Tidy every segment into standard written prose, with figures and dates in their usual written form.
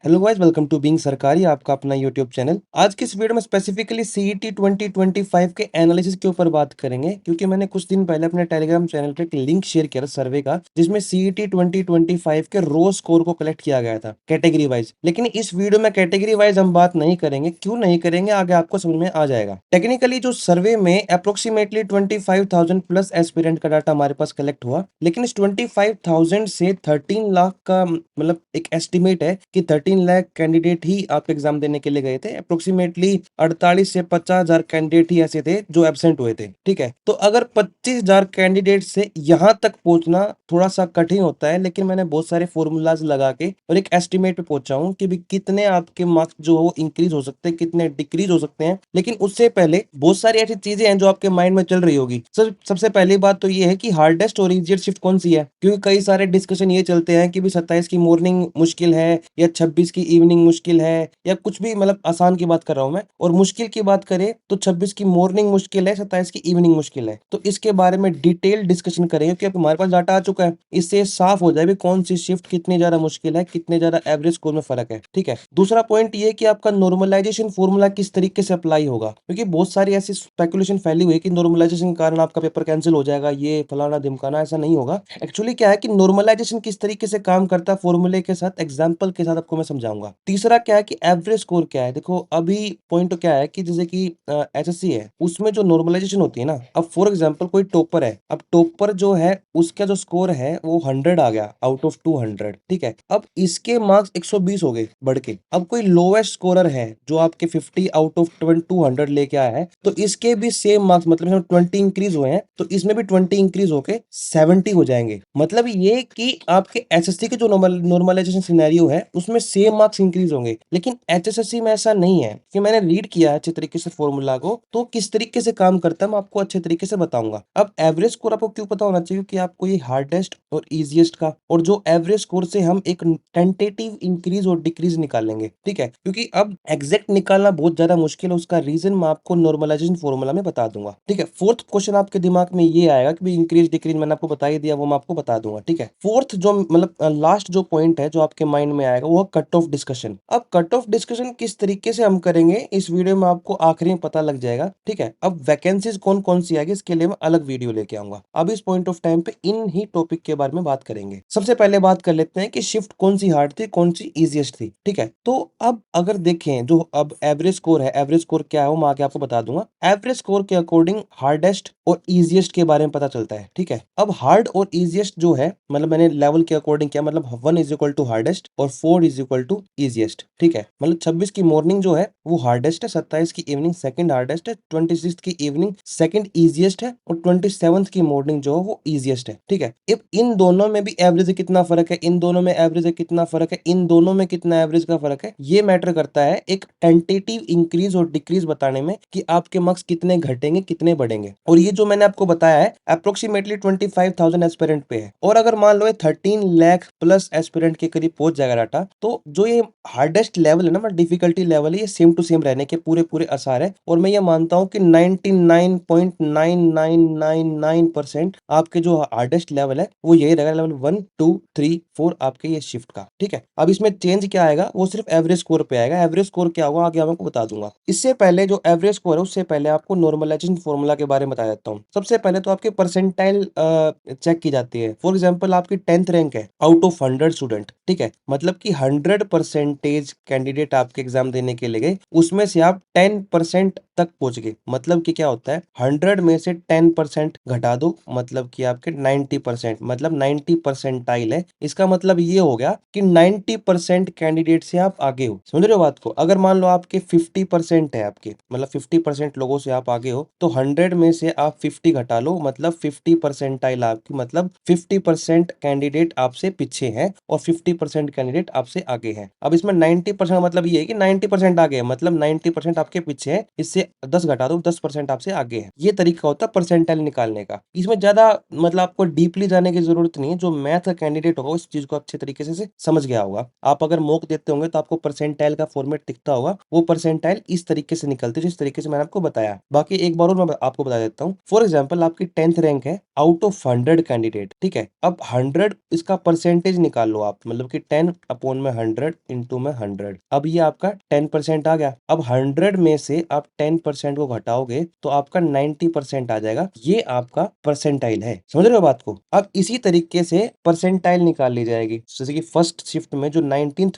Hello guys, welcome to being Sarkari, आपका अपना YouTube channel. आज की इस वीडियो में स्पेसिफिकली सीईटी 2025 के एनालिसिस के ऊपर बात करेंगे, क्योंकि मैंने कुछ दिन पहले अपने टेलीग्राम चैनल पे एक लिंक शेयर किया था सर्वे का, जिसमें सीईटी 2025 के रो स्कोर को कलेक्ट किया गया था कैटेगरी वाइज। लेकिन इस वीडियो में कैटेगरी वाइज हम बात नहीं करेंगे। क्यों नहीं करेंगे, आगे आपको समझ में आ जाएगा। टेक्निकली जो सर्वे में अप्रोक्सीमेटली 25,000 प्लस एस्पिरेंट का डाटा हमारे पास कलेक्ट हुआ, लेकिन इस 25,000 से 13 लाख का मतलब एक एस्टिमेट है कि 13 लाख कैंडिडेट ही आपके एग्जाम देने के लिए गए थे। अप्रोक्सीमेटली 48 से 50,000 कैंडिडेट ही ऐसे थे जो एब्सेंट हुए थे। ठीक है, तो अगर 25,000 कैंडिडेट से यहां तक पहुंचना थोड़ा सा कठिन होता है, लेकिन मैंने बहुत सारे फॉर्मूलाज लगा के और एक एस्टिमेट पे पहुंचा हूं कि भी कितने आपके मार्क्स जो वो इंक्रीज हो सकते हैं, कितने डिक्रीज हो सकते हैं। लेकिन उससे पहले बहुत सारी ऐसी चीजें हैं जो आपके माइंड में चल रही होगी। सबसे पहली बात तो ये है कि हार्डेस्ट और इजिएस्ट शिफ्ट कौन सी है, क्योंकि कई सारे डिस्कशन ये चलते हैं कि भी 27 की मॉर्निंग मुश्किल है या 26 की इवनिंग मुश्किल है, या कुछ भी, मतलब आसान की बात कर रहा हूं मैं। और मुश्किल की बात करें तो 26 की मॉर्निंग मुश्किल है, 27 की इवनिंग मुश्किल है। तो इसके बारे में डिटेल डिस्कशन करेंगे, क्योंकि अब हमारे पास डाटा आ चुका है। इससे साफ हो जाए भी कौन सी शिफ्ट कितनी ज्यादा मुश्किल है, कितने ज्यादा एवरेज स्कोर में फर्क है। ठीक है, दूसरा पॉइंट ये कि आपका नॉर्मलाइजेशन फॉर्मूला किस तरीके से अप्लाई होगा, क्योंकि बहुत सारी ऐसी स्पेकुलेशन फैली हुई है कि नॉर्मलाइजेशन के कारण आपका पेपर कैंसिल हो जाएगा, ये फलाना ढिमकाना। ऐसा नहीं होगा। एक्चुअली क्या है कि नॉर्मलाइजेशन किस तरीके से काम करता है फॉर्मूले के साथ, एग्जांपल के साथ आपको मैं समझाऊंगा। तीसरा क्या है कि एवरेज स्कोर क्या है। देखो, अभी पॉइंट तो क्या है कि जैसे कि एचएससी है, उसमें जो नॉर्मलाइजेशन होती है ना, अब फॉर एग्जांपल कोई टॉपर है, अब टॉपर जो है उसका जो स्कोर है वो 100 आ गया आउट ऑफ 200। ठीक है, अब इसके मार्क्स 120 हो गए बढ़ के। अब कोई लोएस्ट स्कोरर है जो आपके 50 आउट ऑफ 200 लेके आया है, तो इसके भी सेम मार्क्स, मतलब 20 इंक्रीज हुए हैं, तो इसमें भी 20 इंक्रीज होके 70 हो जाएंगे। मतलब ये कि आपके एसएससी के जो नॉर्मलाइजेशन सिनेरियो है उसमें सेम मार्क्स इंक्रीज होंगे। लेकिन एचएसएससी में ऐसा नहीं है, कि मैंने रीड किया है अच्छे तरीके से फॉर्मूला को, तो किस तरीके से काम करता है मैं आपको अच्छे तरीके से बताऊंगा। अब एवरेज स्कोर आपको क्यों पता होना चाहिए कि आपको ये हार्डेस्ट और इजीएस्ट का, और जो एवरेज स्कोर से हम एक टेंटेटिव इंक्रीज और डिक्रीज निकालेंगे। ठीक है, क्योंकि अब एग्जैक्ट निकालना बहुत ज्यादा मुश्किल है, उसका रीजन मैं आपको नॉर्मलाइजेशन फॉर्मूला में बता दूंगा। ठीक है, फोर्थ क्वेश्चन आपके दिमाग में ये आएगा कि इंक्रीज डिक्रीज मैंने आपको बता ही दिया, वो मैं आपको बता दूंगा। ठीक है, फोर्थ जो मतलब लास्ट जो पॉइंट है जो आपके माइंड में आएगा वो कट ऑफ डिस्कशन। अब कट ऑफ डिस्कशन किस तरीके से हम करेंगे इस वीडियो में आपको आखिरी में पता लग जाएगा। ठीक है, अब वैकेंसीज कौन कौन सी आएगी इसके लिए मैं अलग वीडियो लेके आऊंगा। अब इस पॉइंट ऑफ टाइम पे इन ही टॉपिक के बारे में बात करेंगे। सबसे पहले बात कर लेते हैं कि शिफ्ट कौन सी हार्ड थी, कौन सी इजीएस्ट थी। ठीक है, तो अब अगर देखें जो अब एवरेज स्कोर है, एवरेज स्कोर क्या है वो मैं आगे आपको बता दूंगा। एवरेज स्कोर के अकॉर्डिंग हार्डेस्ट और इजीएस्ट के बारे में पता चलता है। ठीक है, अब हार्ड और इजीएस्ट जो है, मतलब मैंने लेवल के अकॉर्डिंग किया, मतलब 1 इज इक्वल टू हार्डेस्ट और 4 इज इक्वल टू इजीएस्ट। ठीक है, मतलब 26 की मॉर्निंग जो है वो हार्डेस्ट है, 27 की इवनिंग सेकंड हार्डेस्ट है, 26 की इवनिंग सेकंड इजीएस्ट है, और 27 की मॉर्निंग जो है वो इजीएस्ट है। ठीक है, अब इन दोनों में भी एवरेज कितना फर्क है, इन दोनों में एवरेज कितना फर्क है, इन दोनों में कितना एवरेज का फर्क है, ये मैटर करता है एक टेंटेटिव इंक्रीज और डिक्रीज बताने में कि आपके मार्क्स कितने घटेंगे कितने बढ़ेंगे। और ये जो मैंने आपको बताया है अप्रोक्सीमेटली 25,000 एस्पिरेंट पे है, और अगर मान लो 13 लाख प्लस एस्पिरेंट के करीब पहुंच जाएगा डाटा, तो जो ये हार्डेस्ट लेवल है ना, मतलब डिफिकल्टी लेवल है, ये सेम टू सेम रहने के पूरे पूरे आसार है। और मैं ये मानता हूं कि 99.9999% आपके जो हार्डेस्ट लेवल है वो यही रहेगा, लेवल 1 2 3 4 आपके ये शिफ्ट का। ठीक है, अब इसमें चेंज क्या आएगा, वो सिर्फ एवरेज स्कोर पे आएगा। एवरेज स्कोर क्या होगा आगे आपको बता दूंगा। इससे पहले जो एवरेज स्कोर है उससे पहले आपको नॉर्मलाइजेशन फॉर्मूला के बारे में बता देता हूँ। सबसे पहले तो आपके परसेंटाइल चेक की जाती है। फॉर एग्जाम्पल आपकी 10th रैंक है आउट ऑफ 100 स्टूडेंट। ठीक है, मतलब कि 100% कैंडिडेट आपके एग्जाम देने के लिए गए, उसमें से आप 10% तक पहुंच गए। मतलब कि क्या होता है, 100 में से 10% घटा दो, मतलब कि आपके 90%, मतलब 90 परसेंटाइल है। इसका मतलब ये हो गया कि 90% कैंडिडेट से आप आगे हो। समझ रहे हो बात को। अगर मान लो आपके 50% है, आपके मतलब 50% लोगों से आप आगे हो, तो 100 में से आप 50 घटा लो, मतलब 50 परसेंटाइल आपकी, मतलब 50% कैंडिडेट आपसे पीछे हैं और 50% कैंडिडेट आपसे आगे हैं। अब इसमें 90% मतलब ये है कि 90% आगे है, मतलब 90% आपके पीछे है, इससे से 10 घटा दो, 10% आपसे आगे है। ये तरीका होता है परसेंटाइल निकालने का। इसमें ज्यादा मतलब आपको डीपली जाने की जरूरत नहीं है। जो मैथ का कैंडिडेट होगा इस चीज को अच्छे तरीके से समझ गया होगा। आप अगर मॉक देते होंगे तो आपको परसेंटाइल का फॉर्मेट दिखता होगा। वो परसेंटाइल इस तरीके से निकलती है जिस तरीके से मैंने आपको बताया। बाकी एक बार और मैं आपको बता देता हूँ। फॉर एग्जाम्पल आपकी 10th रैंक है आउट ऑफ 100 कैंडिडेट, ठीक है। अब 100 इसका परसेंटेज निकाल लो आप, मतलब कि 10 अपॉन में 100 इंटू में 100। अब ये आपका 10% आ गया। अब 100 में से आप 10% को घटाओगे तो आपका 90% आ जाएगा। ये आपका परसेंटाइल है। समझ रहे हो बात को? अब इसी तरीके से परसेंटाइल निकाल ली जाएगी। जैसे कि फर्स्ट शिफ्ट में जो 90th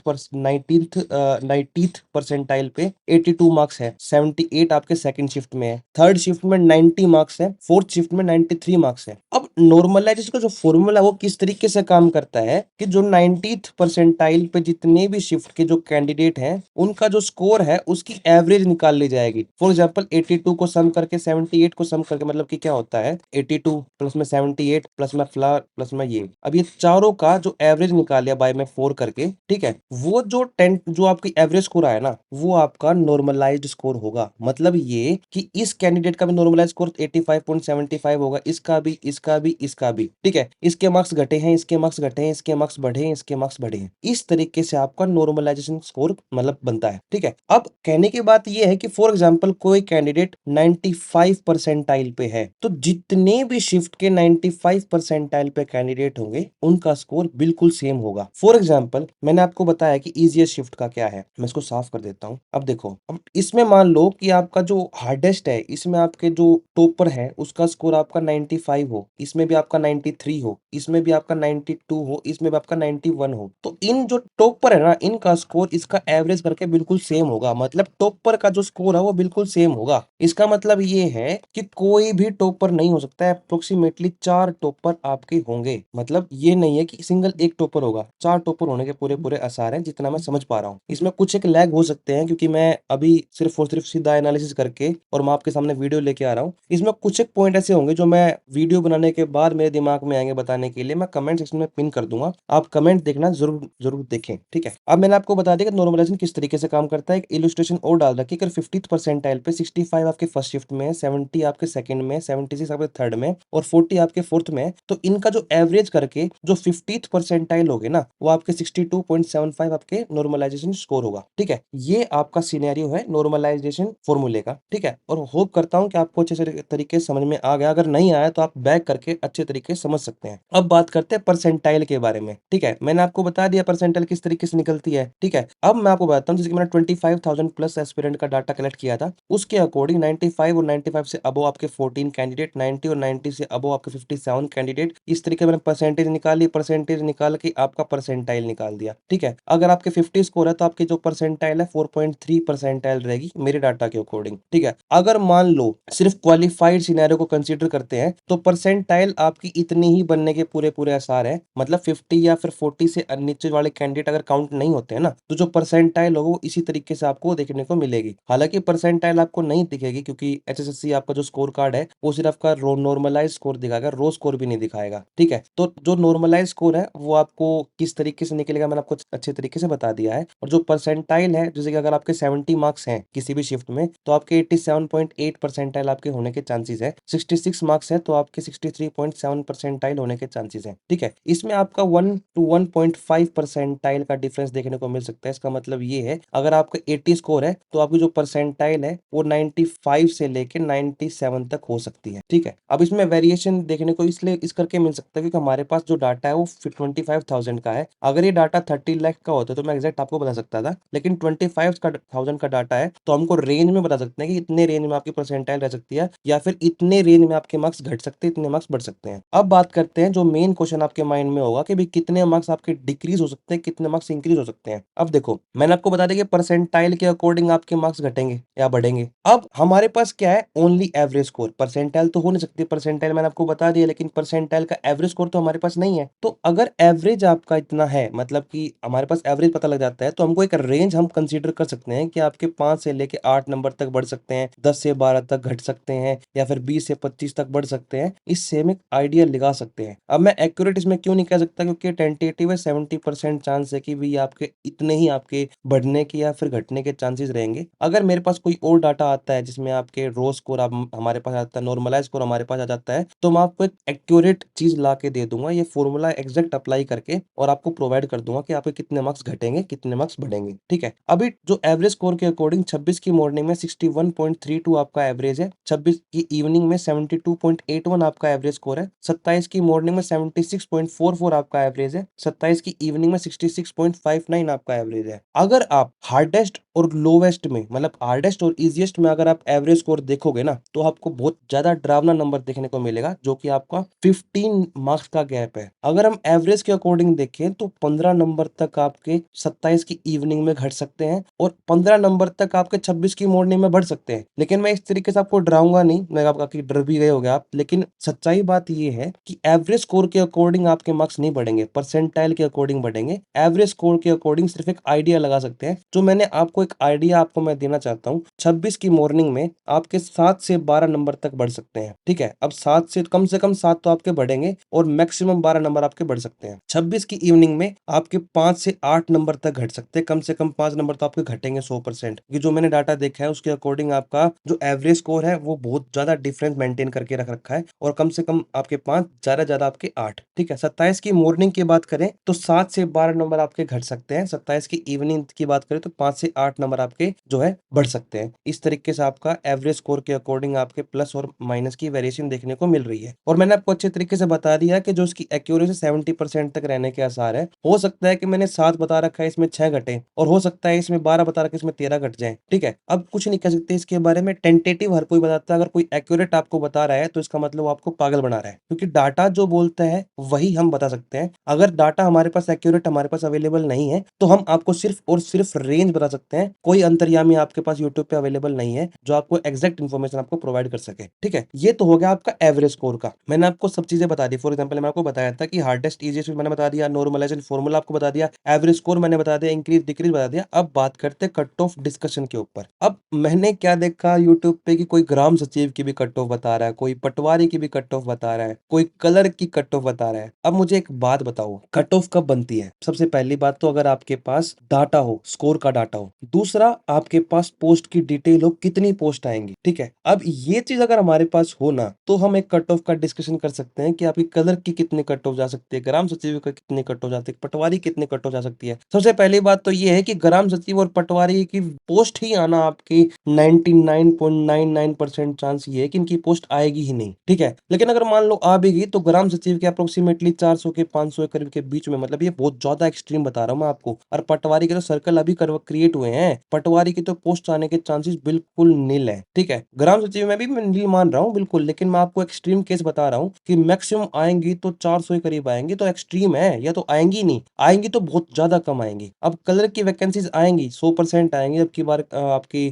परसेंटाइल पे 82 मार्क्स है, 78 आपके सेकंड शिफ्ट में है, थर्ड शिफ्ट में 90 मार्क्स है, फोर्थ शिफ्ट में 93 मार्क्स है। अब नॉर्मलाइजेशन का जो फॉर्मूला वो किस तरीके से काम करता है कि जो 90th परसेंटाइल पे जितने भी शिफ्ट के जो कैंडिडेट हैं उनका जो स्कोर है उसकी एवरेज निकाल ली जाएगी। फॉर एग्जांपल 82 को सम करके 78 को सम करके, मतलब कि क्या होता है 82 प्लस में 78 प्लस में फ्लावर प्लस में ये, अब ये चारों का जो एवरेज निकाल लिया बाय में 4 करके, ठीक है। वो जो 10 जो आपकी एवरेज स्कोर आया ना वो आपका नॉर्मलाइज्ड स्कोर होगा। मतलब ये कि इस कैंडिडेट का भी नॉर्मलाइज्ड स्कोर 85.75 होगा, इसका भी, इसका भी, इसका भी, ठीक है। इसके मार्क्स घटे हैं, इसके मार्क्स घटे हैं, इसके मार्क्स बढ़े हैं, इसके मार्क्स बढ़े हैं। इस तरीके से आपका नॉर्मलाइजेशन स्कोर मतलब बनता है, ठीक है। अब कहने की बात यह है कि फॉर एग्जांपल कोई कैंडिडेट 95 परसेंटाइल पे है तो जितने भी शिफ्ट के 95 परसेंटाइल पे कैंडिडेट होंगे उनका स्कोर बिल्कुल सेम होगा। फॉर एग्जांपल मैंने आपको बताया कि इजीएस्ट शिफ्ट का क्या है, मैं इसको साफ कर देता हूं। अब देखो, अब इसमें मान लो कि आपका जो हार्डेस्ट है, इसमें आपके जो टॉपर है उसका स्कोर आपका 95 हो, इसमें भी आपका 93 हो, इसमें भी आपका 92 हो, इसमें भी आपका 91 हो, तो इन जो टॉपर है ना इनका स्कोर इसका एवरेज करके बिल्कुल सेम होगा। मतलब टॉपर का जो स्कोर है वो बिल्कुल सेम होगा। इसका मतलब ये है कि कोई भी टॉपर नहीं हो सकता है। अप्रोक्सीमेटली 4 टॉपर आपके होंगे। मतलब ये नहीं है कि सिंगल एक टॉपर होगा, 4 टॉपर होने के पूरे पूरे आसार हैं, जितना मैं समझ पा रहा हूँ। इसमें कुछ एक लैग हो सकते हैं क्योंकि मैं अभी सिर्फ और सिर्फ सीधा एनालिसिस करके और मैं आपके सामने वीडियो लेके आ रहा हूँ। इसमें कुछ एक पॉइंट ऐसे होंगे जो मैं वीडियो बनाने के बाद मेरे दिमाग में आएंगे बताने के लिए। मैं कमेंट सेक्शन में पिन कर दूंगा, आप कमेंट देखना, जरूर जरूर देखें, ठीक है। अब मैंने आपको बता दिया कि नॉर्मलाइजेशन किस तरीके से काम करता है। एक इलस्ट्रेशन और डाल रखी है। अगर 50th परसेंटाइल पे 65 आपके फर्स्ट शिफ्ट में है, 70 आपके सेकंड में, 76 आपके थर्ड में और 40 आपके फोर्थ में, तो इनका जो एवरेज करके जो 50th परसेंटाइल होगे ना वो आपके 62.75 आपके नॉर्मलाइजेशन स्कोर होगा, ठीक है। ये आपका सिनेरियो है नॉर्मलाइजेशन फॉर्मूले का, ठीक है। और होप करता हूं कि आपको अच्छे तरीके से समझ में आ गया। अगर नहीं आया तो आप बैक करके अच्छे तरीके से समझ सकते हैं। अब बात करते हैं परसेंटाइल के बारे में, ठीक है। मैंने आपको बता दिया परसेंटाइल किस तरीके से निकलती है, ठीक है। अब मैं आपको बताता हूँ, जैसे कि मैंने 25,000 प्लस एस्पिरेंट का डाटा कलेक्ट किया था, उसके अकॉर्डिंग 95 और 95 से अबो आपके 14 कैंडिडेट, 90 और 90 से अबो आपके 57 कैंडिडेट। इस तरीके मैंने परसेंटेज निकाली, परसेंटेज निकाल के आपका परसेंटाइल निकाल दिया, ठीक है। अगर आपके 50 स्कोर है तो आपकी जो परसेंटाइल है 4.3 परसेंटाइल रहेगी मेरे डाटा के अकॉर्डिंग, ठीक है। अगर मान लो सिर्फ क्वालिफाइड सिनेरियो को कंसीडर करते हैं तो परसेंटाइल आपकी इतनी ही बनने के पूरे पूरे आसार है। मतलब 50 या फिर 40 से नीचे वाले कैंडिडेट अगर काउंट नहीं होते हैं ना तो जो परसेंटाइल होगा वो इसी तरीके से आपको देखने को मिलेगी। हालांकि परसेंटाइल आपको नहीं दिखेगी क्योंकि एचएसएससी आपका जो स्कोर कार्ड है वो सिर्फ आपका नॉर्मलाइज स्कोर दिखाएगा, रो स्कोर भी नहीं दिखाएगा, ठीक है। तो जो नॉर्मलाइज स्कोर है वो आपको किस तरीके से निकलेगा मैंने आपको अच्छे तरीके से बता दिया है। और जो परसेंटाइल है, जैसे कि अगर आपके 70 मार्क्स हैं किसी भी शिफ्ट में तो आपके 87.8 परसेंटाइल आपके होने के चांसेस है, 66 मार्क्स है तो आपके 63.7 परसेंटाइल होने के चांसेस है, ठीक है। इसमें आपका 1 to 1.5 परसेंटाइल का डिफरेंस देखने को मिल सकता है। इसका मतलब ये है अगर आपका 80 स्कोर है तो आपकी जो परसेंटाइल है वो 95 से लेके 97 तक हो सकती है, ठीक है। अब इसमें वेरिएशन देखने को इसलिए इस करके मिल सकता है क्योंकि हमारे पास जो डाटा है वो 25,000 का है। अगर ये डाटा 30 लाख का होता तो मैं एग्जैक्ट आपको बता सकता था, लेकिन 25,000 का डाटा है तो हमको रेंज में बता सकते हैं कि इतने रेंज में आपकी परसेंटाइल रह सकती है या फिर इतने रेंज में आपके मार्क्स घट सकते हैं, इतने मार्क्स बढ़ सकते हैं। अब बात करते हैं जो मेन क्वेश्चन आपके माइंड में होगा कि भाई कितने मार्क्स आपके डिक्रीज हो सकते हैं, कितने मार्क्स इंक्रीज हो सकते हैं। अब देखो मैंने आपको बता दिया कि परसेंटाइल के अकॉर्डिंग आपके मार्क्स घटेंगे या बढ़ेंगे। अब हमारे पास क्या है, ओनली एवरेज स्कोर। परसेंटाइल तो हो नहीं सकती, परसेंटाइल मैंने आपको बता दिया, लेकिन परसेंटाइल का एवरेज स्कोर तो हमारे पास नहीं है। तो अगर एवरेज आपका इतना है, मतलब कि हमारे पास एवरेज पता लग जाता है, तो हमको एक रेंज हम कंसीडर कर सकते हैं कि आपके 5 से लेके 8 नंबर तक बढ़ सकते हैं, 10 से 12 तक घट सकते हैं या फिर 20 से 25 तक बढ़ सकते हैं। इससे में एक आइडिया लगा सकते हैं। अब मैं एक्यूरेट इसमें क्यों नहीं कह सकता, क्योंकि टेंटेटिव है, 70% चांस है कि भी आपके इतने ही आपके बढ़ने के या फिर घटने के चांसेस रहेंगे। अगर मेरे पास कोई और डाटा आता है जिसमें आपके रो स्कोर हमारे पास आता है, नॉर्मलाइज स्कोर हमारे पास आ जाता है, तो मैं आपको एक एक्यूरेट चीज ला के दे दूंगा, ये फॉर्मूला एग्जैक्ट अप्लाई करके, और आपको प्रोवाइड कर दूंगा कि आपके कितने मार्क्स घटेंगे, कितने मार्क्स बढ़ेंगे। ठीक है, अभी जो एवरेज स्कोर के अकॉर्डिंग 26 की मॉर्निंग में 61.32 आपका एवरेज है, 26 की इवनिंग में 72.81 आपका एवरेज स्कोर है, 27 की मॉर्निंग में 76.44 आपका एवरेज है, 27 की इवनिंग में 66.59 आपका एवरेज है। अगर आप हार्डेस्ट और लोवेस्ट में, मतलब हार्डेस्ट और इजीएस्ट में अगर आप एवरेज स्कोर देखोगे ना, तो आपको बहुत ज्यादा डरावना नंबर देखने को मिलेगा, जो कि आपका 15 मार्क्स का गैप है। अगर हम एवरेज के अकॉर्डिंग देखें तो 15 नंबर तक आपके 27 की इवनिंग में घट सकते हैं, और 15 नंबर तक आपके 26 की मॉर्निंग में बढ़ सकते हैं। लेकिन मैं इस तरीके से आपको डराऊंगा नहीं, मैं आपका कि डर भी गए होगे आप, लेकिन सच्चाई बात ये है कि एवरेज स्कोर के अकॉर्डिंग आपके मार्क्स नहीं बढ़ेंगे, परसेंटाइल के अकॉर्डिंग बढ़ेंगे। एवरेज स्कोर के अकॉर्डिंग सिर्फ एक आइडिया लगा सकते हैं। जो मैंने आपको एक आइडिया आपको मैं देना चाहता हूँ, 26 की मॉर्निंग में आपके 7 से 12 नंबर तक बढ़ सकते हैं। ठीक है, अब 7 से कम 7 तो आपके बढ़ेंगे, और मैक्सिमम 12 नंबर आपके बढ़ सकते हैं। 26 की इवनिंग में आपके 5 से 8 नंबर तक घट सकते हैं, कम से कम 5 नंबर तो आपके घटेंगे 100%। ये जो मैंने डाटा देखा है उसके अकॉर्डिंग आपका जो एवरेज स्कोर है वो बहुत ज्यादा डिफरेंस मेंटेन करके रख रखा है, और कम से कम आपके 5, ज्यादा ज्यादा आपके 8। ठीक है, 27 की मॉर्निंग की बात करें तो 7 से 12 नंबर आपके घट सकते हैं, 27 की इवनिंग की बात करें तो 5 से 8 नंबर आपके जो है बढ़ सकते हैं। इस तरीके से आपका एवरेज स्कोर के अकॉर्डिंग आपके प्लस और माइनस की वेरिएशन देखने को मिल रही है। और मैंने आपको अच्छे तरीके से बता दिया कि जो इसकी एक्यूरेसी 70% तक रहने के आसार है। हो सकता है कि मैंने 7 बता रखा है, इसमें 6 घटे, और हो सकता है इसमें 12 बता रखा है, इसमें 13 घट जाए। ठीक है, अब कुछ नहीं कह सकते इसके बारे में, टेंटेटिव हर कोई बताता है। अगर कोई एक्यूरेट आपको बता रहा है तो इसका मतलब वो आपको पागल बना रहा है, क्योंकि डाटा जो बोलता है वही हम बता सकते हैं। अगर डाटा हमारे पास एक्यूरेट हमारे पास अवेलेबल नहीं है, तो हम आपको सिर्फ और सिर्फ रेंज बता सकते हैं। कोई अंतर्यामी आपके पास यूट्यूब पे अवेलेबल नहीं है जो आपको एग्जैक्ट इन्फॉर्मेशन आपको प्रोवाइड कर सके। ठीक है, ये तो हो गया आपका एवरेज स्कोर का। मैंने आपको सब चीजें बता दी। फॉर एग्जांपल मैंने आपको बताया था कि हार्डेस्ट इजीएस्ट मैंने बता दिया, नॉर्मलाइजेशन फॉर्मूला आपको बता दिया, एवरेज स्कोर मैंने बता दिया, इंक्रीज डिक्रीज बता दिया। अब बात करते हैं कट ऑफ डिस्कशन के ऊपर। अब मैंने क्या देखा यूट्यूब पे कि कोई ग्राम सचिव की भी कट ऑफ बता रहा है, कोई पटवारी की भी कट ऑफ बता रहा है, कोई कलर की कट ऑफ बता रहा है। अब मुझे एक बात बताओ, कट ऑफ कब बनती है? सबसे पहली बात तो अगर आपके पास डाटा हो, स्कोर का डाटा हो। दूसरा, आपके पास पोस्ट की डिटेल हो, कितनी पोस्ट आएंगी। ठीक है, अब ये चीज अगर हमारे पास हो ना, तो हम एक कट ऑफ का डिस्कशन कर सकते हैं कि आपकी कलर की कितने कट ऑफ जा सकती है, ग्राम सचिव का कितने कट ऑफ जाते हैं, पटवारी कितने कट ऑफ जा सकती है। सबसे पहली बात तो ये है कि ग्राम सचिव और पटवारी की पोस्ट ही आना आपकी 99.99% चांस ये है कि इनकी पोस्ट आएगी ही नहीं। ठीक है, लेकिन अगर मान लो आ भी गई तो ग्राम सचिव के अप्रोक्सीमेटली 400 के 500 के करीब के बीच में, मतलब ये बहुत ज्यादा एक्सट्रीम बता रहा हूं मैं आपको। और पटवारी के तो सर्कल अभी क्रिएट हुए हैं, पटवारी की तो पोस्ट आने के चांसेस बिल्कुल नील है। ठीक है, ग्राम सचिव में भी मैं नील मान रहा हूँ बिल्कुल, लेकिन मैं आपको एक्सट्रीम केस बता रहा हूँ कि मैक्सिमम आएंगी तो 400 के करीब आएंगी, तो एक्सट्रीम है, या तो आएंगी नहीं, आएंगी तो बहुत ज्यादा कम आएंगी। अब कलर की वैकेंसीज आएंगी, 100% आएंगी। अब की बार आपकी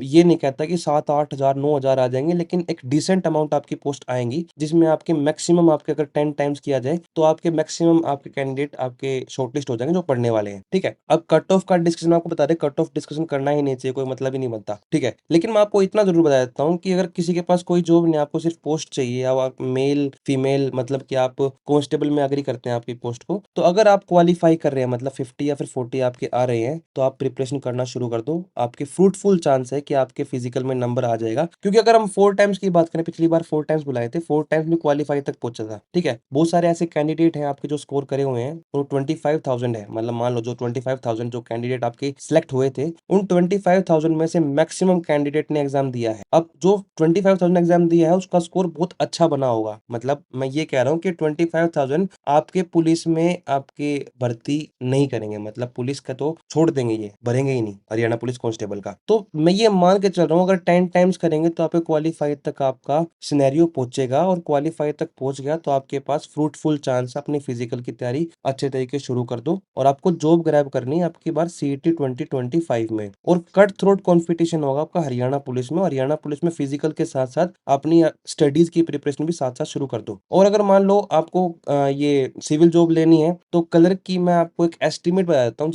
ये नहीं कहता कि 7-8 हजार 9 हजार आ जाएंगे, लेकिन एक डिसेंट अमाउंट आपकी पोस्ट आएंगी, जिसमें आपके मैक्सिमम आपके अगर 10 टाइम्स किया जाए तो आपके मैक्सिमम आपके कैंडिडेट आपके शॉर्टलिस्ट हो जाएंगे जो पढ़ने वाले हैं। ठीक है, अब कट ऑफ का डिस्कशन आपको बता दें, कट ऑफ डिस्कशन करना ही नहीं चाहिए, कोई मतलब ही नहीं बनता। ठीक है, लेकिन मैं आपको इतना जरूर बता देता हूँ कि अगर किसी के पास कोई जॉब नहीं, आपको सिर्फ पोस्ट चाहिए, या आप मेल फीमेल, मतलब कि आप कांस्टेबल में अग्री करते हैं आपकी पोस्ट को, तो अगर आप क्वालिफाई कर रहे हैं, मतलब 50 या फिर 40 आपके आ रहे हैं, तो आप प्रिपरेशन करना शुरू कर दो। आपके फ्रूटफुल चांस है कि आपके फिजिकल में नंबर आ जाएगा, क्योंकि अगर हम 4 टाइम्स की बात करें, पिछली बार 4 टाइम्स बुलाए थे, 4 टाइम्स में क्वालिफाई तक पहुंचा था। ठीक है, बहुत सारे ऐसे कैंडिडेट हैं आपके जो स्कोर करे हुए हैं, वो 25,000 है, मतलब मान लो जो 25,000 जो कैंडिडेट आपके सिलेक्ट हुए थे, उन 25,000 में से मैक्सिमम कैंडिडेट ने एग्जाम दिया है। अब जो 25,000 एग्जाम दिया है उसका स्कोर बहुत अच्छा बना होगा, मतलब मैं ये कह रहा हूँ कि 25,000 आपके पुलिस में आपके भर्ती नहीं करेंगे, मतलब पुलिस का तो छोड़ देंगे, ये भरेंगे ही नहीं हरियाणा पुलिस कांस्टेबल का। तो मैं ये मान के चल रहा हूँ अगर 10 टाइम्स करेंगे तो आपके क्वालिफाई तक आपका सिनेरियो पहुंचेगा, और क्वालिफाई तक पहुंच गया तो आपके पास फ्रूटफुल चांस है अपनी फिजिकल की तैयारी अच्छे तरीके से शुरू कर दो, और आपको जॉब ग्रैब करनी है आपकी बार सीईटी 2025 में। और कट थ्रोट कंपटीशन होगा आपका हरियाणा पुलिस में, हरियाणा पुलिस में फिजिकल के साथ साथ अपनी स्टडीज की प्रिपरेशन भी साथ साथ शुरू कर दो। और अगर मान लो आपको ये सिविल जॉब लेनी है, तो कलर की मैं आपको एक एस्टिमेट बता देता हूँ,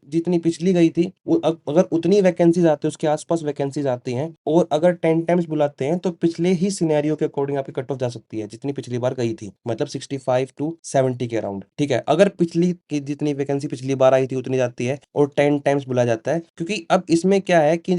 जितनी पिछली गई थी, अगर उतनी वैकेंसीज आती है, उसके आसपास वैकेंसीज आती हैं, और अगर 10 टाइम्स बुलाते हैं, तो पिछले ही सिनेरियो के अकॉर्डिंग आपकी कट कट ऑफ जा सकती है जितनी पिछली बार गई थी, मतलब 65 टू 70 के अराउंड। ठीक है, अगर पिछली की जितनी वैकेंसी पिछली बार आई थी उतनी जाती है और 10 टाइम्स बुलाया जाता है, क्योंकि अब इसमें क्या है कि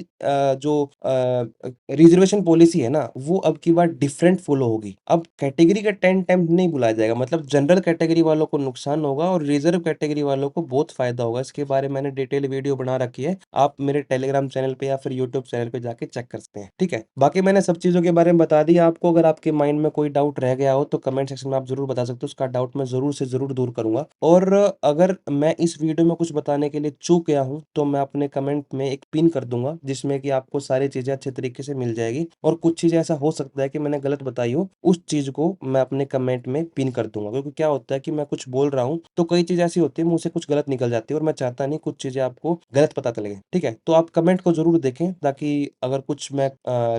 जो रिजर्वेशन पॉलिसी है ना वो अब की बार डिफरेंट फॉलो होगी। अब कैटेगरी का 10 टाइम्स नहीं बुलाया जाएगा, मतलब जनरल कैटेगरी वालों को नुकसान होगा और रिजर्व कैटेगरी वालों को बहुत फायदा होगा। इसके बारे में मैंने डिटेल वीडियो बना रखी है, आप मेरे टेलीग्राम चैनल पे या फिर यूट्यूब चैनल पे जाके चेक कर सकते हैं। ठीक है, बाकी मैंने सब चीजों के बारे में बता दिया आपको। अगर आपके माइंड में कोई डाउट रह गया हो तो कमेंट सेक्शन में आप जरूर बता सकते हो, उसका डाउट मैं जरूर से जरूर दूर करूंगा। और अगर मैं इस वीडियो में कुछ बताने के लिए चूक गया हूं तो मैं अपने कमेंट में एक पिन कर दूंगा जिसमें कि आपको सारी चीजें अच्छे तरीके से मिल जाएगी, और कुछ चीजें ऐसा हो सकता है कि मैंने गलत बताई हो, उस चीज को मैं अपने कमेंट में पिन कर दूंगा। क्योंकि क्या होता है कि मैं कुछ बोल रहा हूं तो कई चीजें ऐसी होती है मुंह से कुछ गलत निकल जाती है और मैं चाहता नहीं कुछ चीजें आपको गलत पता चले। ठीक है, तो आप कमेंट को जरूर देखें, ताकि अगर कुछ मैं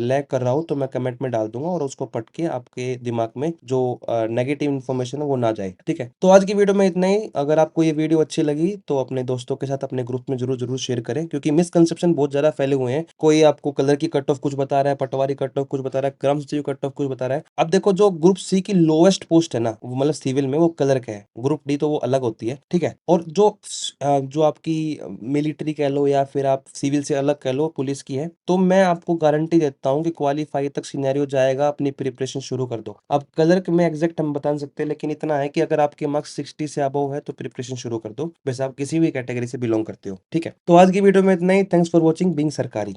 लैग कर रहा हूं तो मैं कमेंट में डाल दूंगा और उसको पढ़ के आपके दिमाग में जो नेगेटिव इन्फॉर्मेशन है वो ना जाए। ठीक है, तो आज की वीडियो में इतना ही। अगर आपको ये वीडियो अच्छी लगी तो अपने दोस्तों के साथ अपने ग्रुप में जरूर जरूर शेयर करें, क्योंकि मिसकंसेप्शन बहुत ज्यादा फैले हुए हैं। कोई आपको कलर की कट ऑफ कुछ बता रहा है, पटवारी कट ऑफ कुछ बता रहा है, क्रम सचिव कट ऑफ कुछ बता रहा है। अब देखो, जो ग्रुप सी की लोएस्ट पोस्ट है ना, वो मतलब सिविल में वो कलर का है, ग्रुप डी तो वो अलग होती है। ठीक है, और जो आपकी मिलिट्री कह लो या फिर आप सिविल से अलग कह लो पुलिस की है, तो मैं आपको गारंटी देता हूँ कि क्वालिफाई तक सिनेरियो जाएगा। अपनी प्रिपरेशन शुरू कर दो। अब कलर में एग्जैक्ट हम बता नहीं सकते, लेकिन इतना है कि अगर आपके मार्क्स 60 से अबव है तो प्रिपरेशन शुरू कर दो, वैसे आप किसी भी कैटेगरी से बिलोंग करते हो। ठीक है, तो आज की वीडियो में इतना ही। थैंक्स फॉर वॉचिंग बीइंग सरकारी।